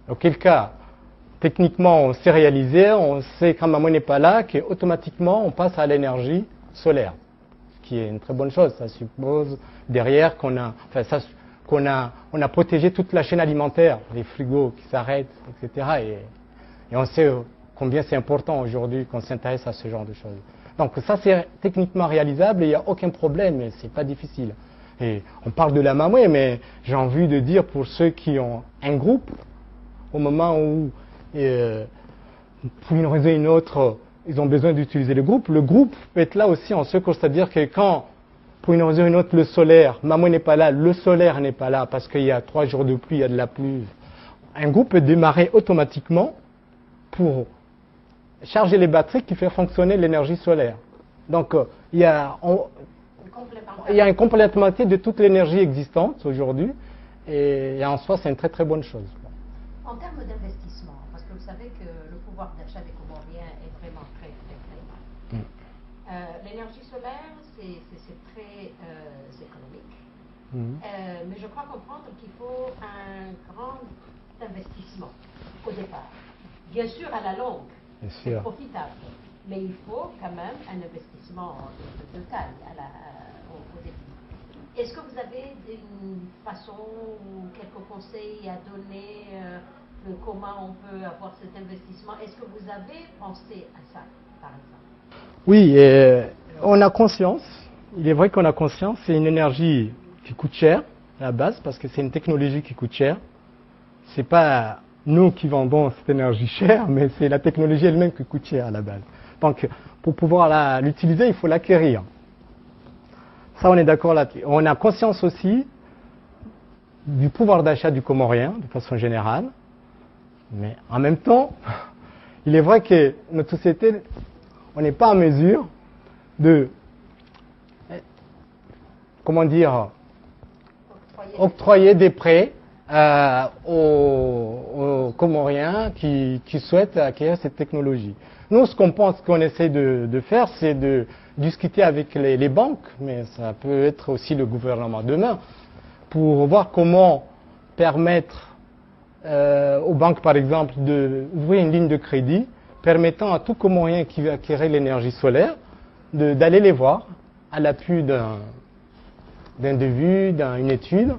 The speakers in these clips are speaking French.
Auquel cas, techniquement, on sait réaliser, on sait quand Mamoy n'est pas là, qu'automatiquement, on passe à l'énergie solaire. Ce qui est une très bonne chose. Ça suppose derrière qu'on a protégé toute la chaîne alimentaire, les frigos qui s'arrêtent, etc. Et on sait combien c'est important aujourd'hui qu'on s'intéresse à ce genre de choses. Donc ça, c'est techniquement réalisable et il n'y a aucun problème, et c'est pas difficile. Et on parle de la Mamoy, mais j'ai envie de dire pour ceux qui ont un groupe, au moment où, pour une raison ou une autre, ils ont besoin d'utiliser le groupe peut être là aussi en secours, c'est-à-dire que quand, pour une raison ou une autre, le solaire, Mamoy n'est pas là, le solaire n'est pas là parce qu'il y a 3 jours de pluie, il y a de la pluie, un groupe peut démarrer automatiquement pour charger les batteries qui fait fonctionner l'énergie solaire. Donc, il y a une complémentarité de toute l'énergie existante aujourd'hui, et en soi, c'est une très très bonne chose. En termes d'investissement, parce que vous savez que le pouvoir d'achat des Comoriens est vraiment très très bas. L'énergie solaire, c'est très économique, mais je crois comprendre qu'il faut un grand investissement au départ. Bien sûr, à la longue, c'est profitable, mais il faut quand même un investissement de taille au début. Est-ce que vous avez une façon ou quelques conseils à donner de comment on peut avoir cet investissement? Est-ce que vous avez pensé à ça, par exemple? Oui, on a conscience. Il est vrai qu'on a conscience. C'est une énergie qui coûte cher à la base parce que c'est une technologie qui coûte cher. C'est pas nous qui vendons cette énergie chère, mais c'est la technologie elle-même qui coûte cher à la base. Donc, pour pouvoir l'utiliser, il faut l'acquérir. Ça, on est d'accord là-dessus. On a conscience aussi du pouvoir d'achat du Comorien, de façon générale. Mais en même temps, il est vrai que notre société, on n'est pas en mesure de, octroyer des prêts aux Comoriens qui souhaitent acquérir cette technologie. Nous, ce qu'on essaie de faire, c'est de discuter avec les banques, mais ça peut être aussi le gouvernement demain, pour voir comment permettre aux banques, par exemple, d'ouvrir une ligne de crédit permettant à tout Comorien qui veut acquérir l'énergie solaire d'aller les voir à l'appui d'un devis, d'une étude,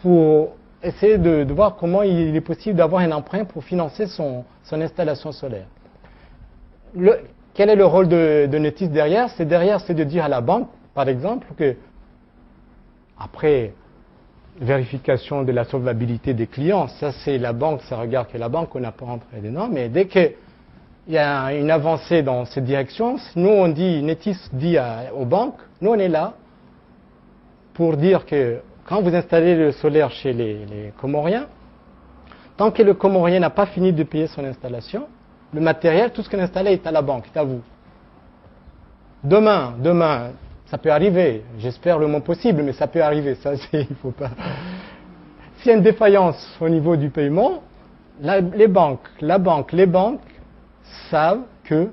pour essayer de voir comment il est possible d'avoir un emprunt pour financer son installation solaire. Quel est le rôle de Netis derrière? C'est de dire à la banque, par exemple, que après vérification de la solvabilité des clients, ça c'est la banque, ça regarde que la banque, on n'a pas rentré dedans, mais dès qu'il y a une avancée dans cette direction, nous on dit, Netis dit aux banques, nous on est là pour dire que quand vous installez le solaire chez les Comoriens, tant que le Comorien n'a pas fini de payer son installation, le matériel, tout ce qu'on a installé est à la banque, c'est à vous. Demain, ça peut arriver, j'espère le moins possible, mais ça peut arriver, ça il faut pas. S'il y a une défaillance au niveau du paiement, les banques savent que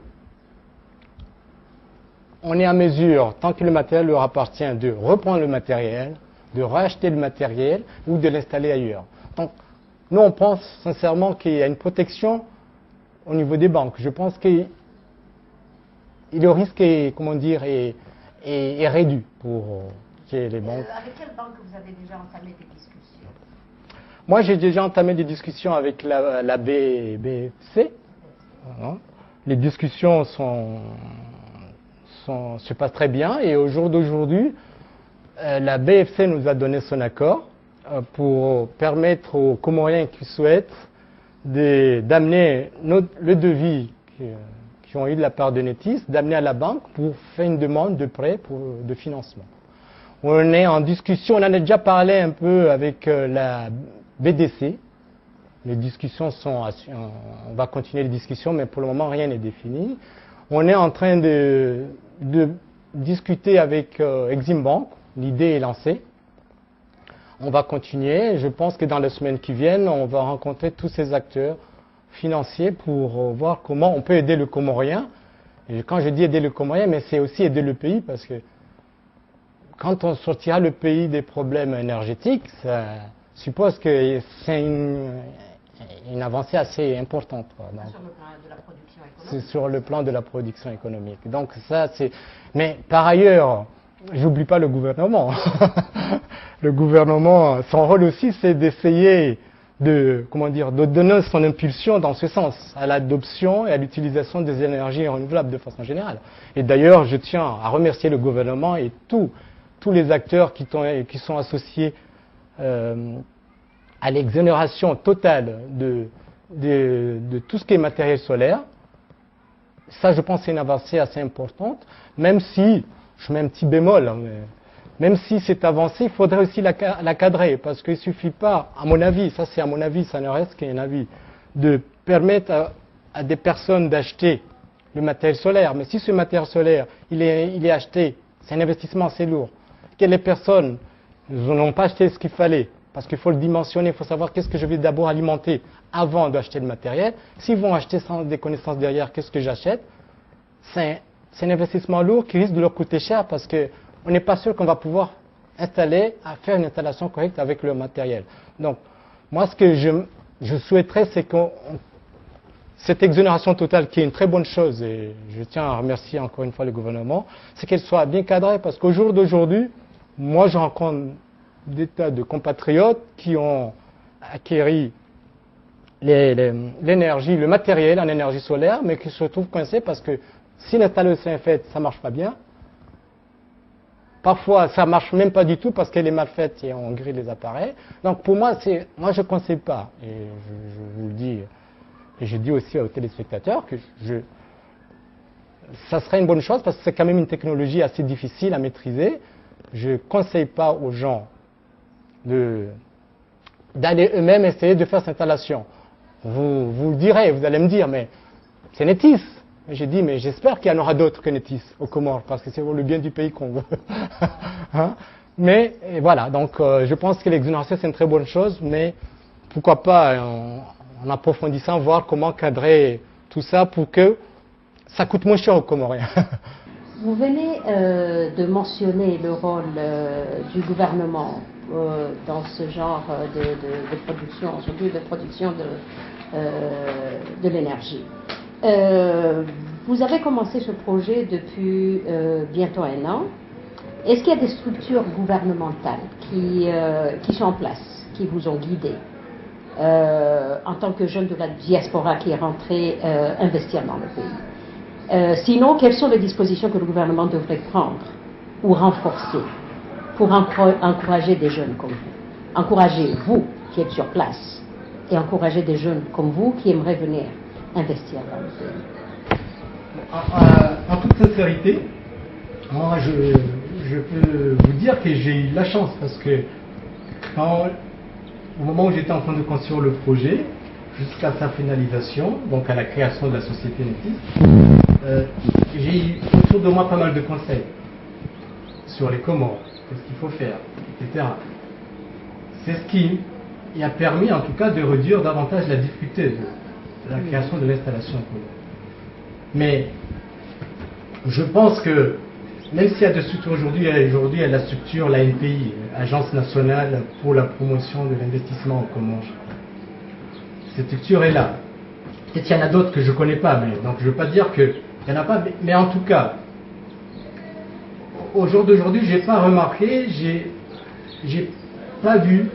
on est en mesure, tant que le matériel leur appartient, de reprendre le matériel, de racheter le matériel ou de l'installer ailleurs. Donc, nous on pense sincèrement qu'il y a une protection au niveau des banques. Je pense que le risque est, est réduit pour les banques. Avec quelle banque vous avez déjà entamé des discussions? Moi, j'ai déjà entamé des discussions avec la BFC. Les discussions se passent très bien et au jour d'aujourd'hui, la BFC nous a donné son accord pour permettre aux Comoriens qui souhaitent d'amener le devis qui ont eu de la part de Netis, d'amener à la banque pour faire une demande de prêt de financement. On est en discussion, on en a déjà parlé un peu avec la BDC. Les discussions on va continuer les discussions, mais pour le moment rien n'est défini. On est en train de discuter avec Exim Bank, l'idée est lancée. On va continuer, je pense que dans les semaines qui viennent, on va rencontrer tous ces acteurs financiers pour voir comment on peut aider le Comorien. Et quand je dis aider le Comorien, mais c'est aussi aider le pays, parce que quand on sortira le pays des problèmes énergétiques, ça suppose que c'est une avancée assez importante. Donc, sur le plan de la production économique. C'est sur le plan de la production économique. Donc ça, c'est. Mais par ailleurs, j'oublie pas le gouvernement. Le gouvernement, son rôle aussi, c'est d'essayer de donner son impulsion dans ce sens, à l'adoption et à l'utilisation des énergies renouvelables de façon générale. Et d'ailleurs, je tiens à remercier le gouvernement et tous les acteurs qui sont associés à l'exonération totale de tout ce qui est matériel solaire. Ça, je pense, c'est une avancée assez importante, même si, je mets un petit bémol, même si cette avancée, il faudrait aussi la cadrer, parce qu'il ne suffit pas, à mon avis, ça c'est à mon avis, ça ne reste qu'un avis, de permettre à des personnes d'acheter le matériel solaire. Mais si ce matériel solaire, il est acheté, c'est un investissement assez lourd, que les personnes n'ont pas acheté ce qu'il fallait, parce qu'il faut le dimensionner, il faut savoir qu'est-ce que je vais d'abord alimenter avant d'acheter le matériel. S'ils vont acheter sans des connaissances derrière, qu'est-ce que j'achète? C'est un investissement lourd qui risque de leur coûter cher parce qu'on n'est pas sûr qu'on va pouvoir faire une installation correcte avec le matériel. Donc, moi, ce que je souhaiterais, c'est que cette exonération totale, qui est une très bonne chose, et je tiens à remercier encore une fois le gouvernement, c'est qu'elle soit bien cadrée, parce qu'au jour d'aujourd'hui, moi, je rencontre des tas de compatriotes qui ont acquéri l'énergie, le matériel en énergie solaire, mais qui se retrouvent coincés parce que si l'installation est faite, ça ne marche pas bien. Parfois, ça ne marche même pas du tout parce qu'elle est mal faite et on grille les appareils. Donc pour moi, moi je ne conseille pas, et je vous le dis, et je dis aussi aux téléspectateurs que ça serait une bonne chose parce que c'est quand même une technologie assez difficile à maîtriser. Je ne conseille pas aux gens d'aller eux-mêmes essayer de faire cette installation. Vous le direz, vous allez me dire, mais c'est Netis. J'ai dit, mais j'espère qu'il y en aura d'autres que Netis aux Comores, parce que c'est pour le bien du pays qu'on veut. Hein? Mais voilà, donc je pense que l'exonération c'est une très bonne chose, mais pourquoi pas en approfondissant, voir comment cadrer tout ça pour que ça coûte moins cher aux Comoriens. Vous venez de mentionner le rôle du gouvernement dans ce genre de production, surtout de production de l'énergie. Vous avez commencé ce projet depuis bientôt 1 an. Est-ce qu'il y a des structures gouvernementales qui sont en place, qui vous ont guidé en tant que jeune de la diaspora qui est rentré investir dans le pays? Sinon, quelles sont les dispositions que le gouvernement devrait prendre ou renforcer pour encourager des jeunes comme vous? Encourager vous qui êtes sur place et encourager des jeunes comme vous qui aimeraient venir investir dans le pays. En toute sincérité, moi je peux vous dire que j'ai eu la chance parce que au moment où j'étais en train de construire le projet, jusqu'à sa finalisation, donc à la création de la société Netis, j'ai eu autour de moi pas mal de conseils sur les Comores, qu'est-ce qu'il faut faire, etc. C'est ce qui a permis en tout cas de réduire davantage la difficulté de la création de l'installation. Mais je pense que même s'il y a des structures aujourd'hui, il y a la structure, l'ANPI, Agence nationale pour la promotion de l'investissement aux Comores. Cette structure est là. Peut-être qu'il y en a d'autres que je ne connais pas, mais donc je ne veux pas dire qu'il n'y en a pas, mais en tout cas, au jour d'aujourd'hui, je n'ai pas remarqué, j'ai pas vu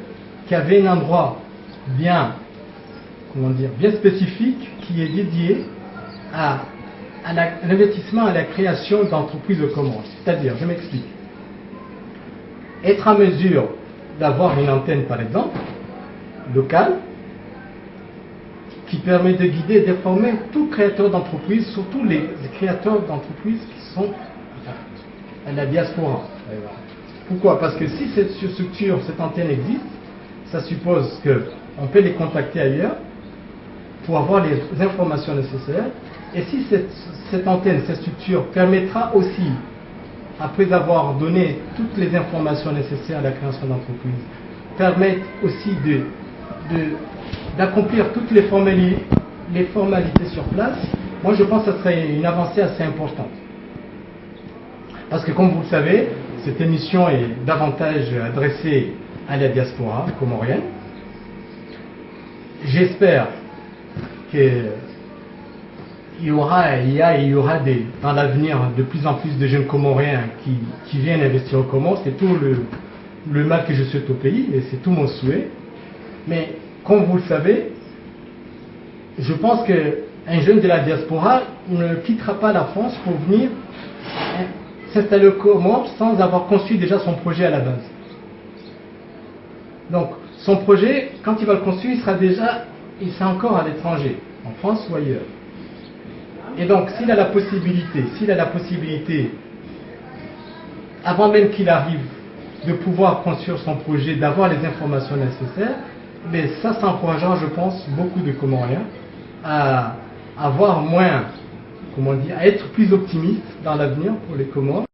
qu'il y avait un endroit bien spécifique qui est dédié à l'investissement, à la création d'entreprises aux Comores. C'est-à-dire, je m'explique, être en mesure d'avoir une antenne, par exemple, locale, qui permet de guider et de former tout créateur d'entreprise, surtout les créateurs d'entreprises qui sont à la diaspora. Pourquoi? Parce que si cette structure, cette antenne existe, ça suppose qu'on peut les contacter ailleurs pour avoir les informations nécessaires. Et si cette antenne, cette structure permettra aussi, après avoir donné toutes les informations nécessaires à la création d'entreprise, permettre aussi d'accomplir toutes les formalités sur place, moi je pense que ce serait une avancée assez importante. Parce que comme vous le savez, cette émission est davantage adressée à la diaspora comorienne. j'espère qu'il y aura dans l'avenir de plus en plus de jeunes Comoriens qui viennent investir au Comores. C'est tout le mal que je souhaite au pays et c'est tout mon souhait. Mais comme vous le savez, je pense qu'un jeune de la diaspora ne quittera pas la France pour venir s'installer au Comores sans avoir conçu déjà son projet à la base. Donc, son projet, quand il va le construire, il sera encore à l'étranger, en France ou ailleurs. Et donc, s'il a la possibilité, avant même qu'il arrive, de pouvoir construire son projet, d'avoir les informations nécessaires, mais ça encouragera, je pense, beaucoup de Comoriens à avoir moins, à être plus optimistes dans l'avenir pour les Comores.